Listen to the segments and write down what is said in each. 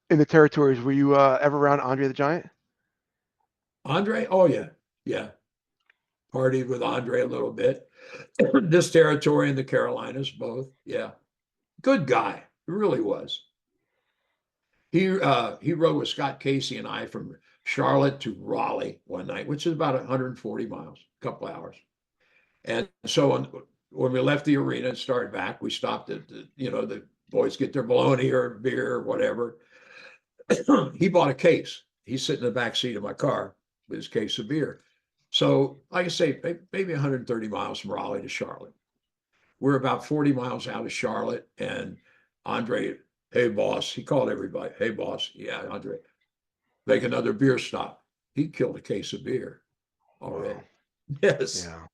in the territories. Were you ever around Andre the Giant? Andre, oh yeah, yeah. Partied with Andre a little bit. This territory and the Carolinas, both. Yeah. Good guy. He really was. He rode with Scott Casey and I from Charlotte to Raleigh one night, which is about 140 miles, a couple hours. And so when we left the arena and started back, we stopped at the boys get their bologna or beer or whatever. He bought a case. He's sitting in the back seat of my car with his case of beer. So, like I say, maybe 130 miles from Raleigh to Charlotte. We're about 40 miles out of Charlotte, and Andre, hey boss, he called everybody, hey boss, yeah, Andre, make another beer stop. He killed a case of beer Wow. already. Yes. Yeah.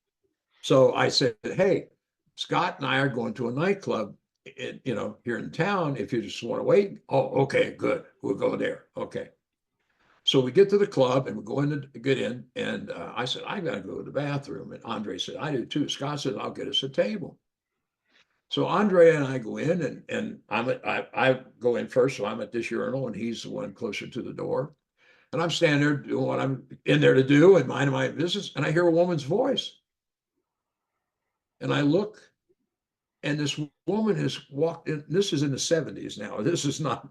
So I said, hey, Scott and I are going to a nightclub here in town. If you just want to wait, oh, okay, good. We'll go there. Okay. So we get to the club and we go in to get in. And I said, I got to go to the bathroom. And Andre said, I do too. Scott said, I'll get us a table. So Andre and I go in, and I go in first. So I'm at this urinal, and he's the one closer to the door. And I'm standing there doing what I'm in there to do and minding my business. And I hear a woman's voice. And I look, and this woman has walked in. This is in the 70s now. This is not,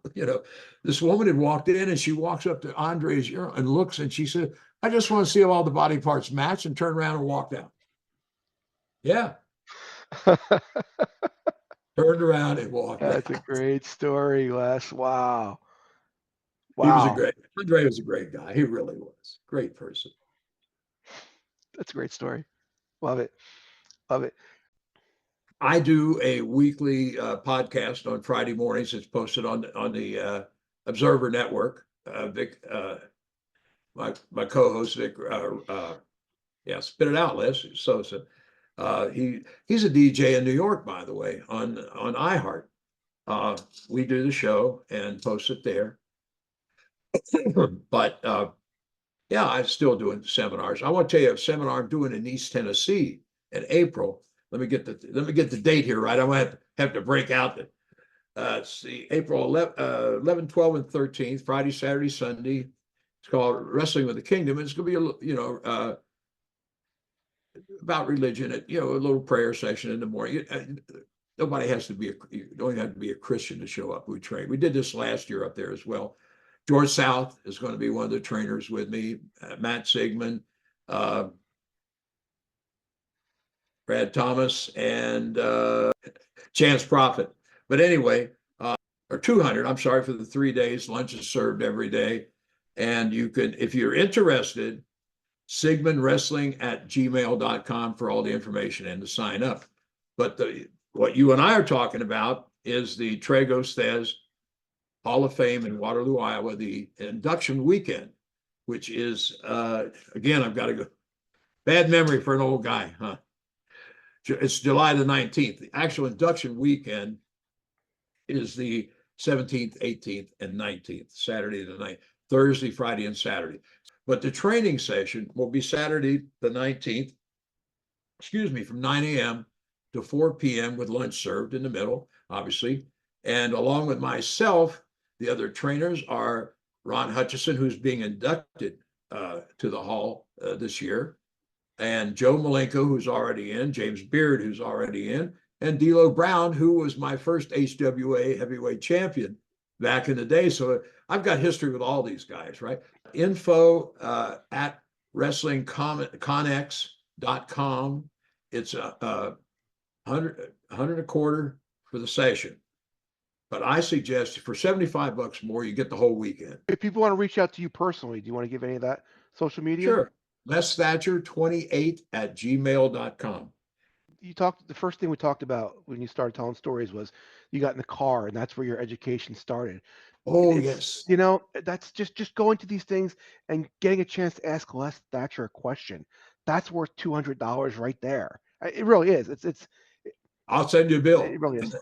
this woman had walked in, and she walks up to Andre's urinal and looks, and she said, I just want to see if all the body parts match, and turned around and walked out. Yeah. Turned around and walked That's a out. great story, Les. Wow. Andre Wow. was a great guy. He really was. Great person. That's a great story. Love it. Love it. I do a weekly podcast on Friday mornings. It's posted on the Observer Network. Vic, my co-host Vic, yeah, spit it out, Les. So he's a DJ in New York, by the way, on iHeart. We do the show and post it there. But yeah, I'm still doing seminars. I want to tell you a seminar I'm doing in East Tennessee in April. Let me get the date here right. I'm gonna have to break out the see April 11, 12, and 13th, Friday, Saturday, Sunday. It's called Wrestling with the Kingdom. It's gonna be about religion. A little prayer session in the morning. Nobody has to be you don't have to be a Christian to show up. We train. We did this last year up there as well. George South is going to be one of the trainers with me. Matt Sigmund, uh, Brad Thomas, and Chance Prophet. But anyway, or 200. I'm sorry for the 3 days. Lunch is served every day, and you can, if you're interested, sigmundwrestling@gmail.com for all the information and to sign up. But what you and I are talking about is the Tragos Thez Hall of Fame in Waterloo, Iowa, the induction weekend, which is, again, I've got to go. Bad memory for an old guy, huh? It's July the 19th. The actual induction weekend is the 17th, 18th, and 19th, Saturday the 9th, Thursday, Friday, and Saturday. But the training session will be Saturday the 19th, from 9 a.m. to 4 p.m. with lunch served in the middle, obviously. And along with myself, the other trainers are Ron Hutchison, who's being inducted to the Hall this year, and Joe Malenko, who's already in, James Beard, who's already in, and D'Lo Brown, who was my first HWA heavyweight champion back in the day. So I've got history with all these guys, right? Info at wrestlingconnex.com. It's a $100 a quarter for the session. But I suggest for $75 more, you get the whole weekend. If people want to reach out to you personally, do you want to give any of that social media? Sure. Les Thatcher 28@gmail.com. The first thing we talked about when you started telling stories was you got in the car, and that's where your education started. Oh, It's, yes. that's just going to these things and getting a chance to ask Les Thatcher a question. That's worth $200 right there. It really is. I'll send you a bill. It really is.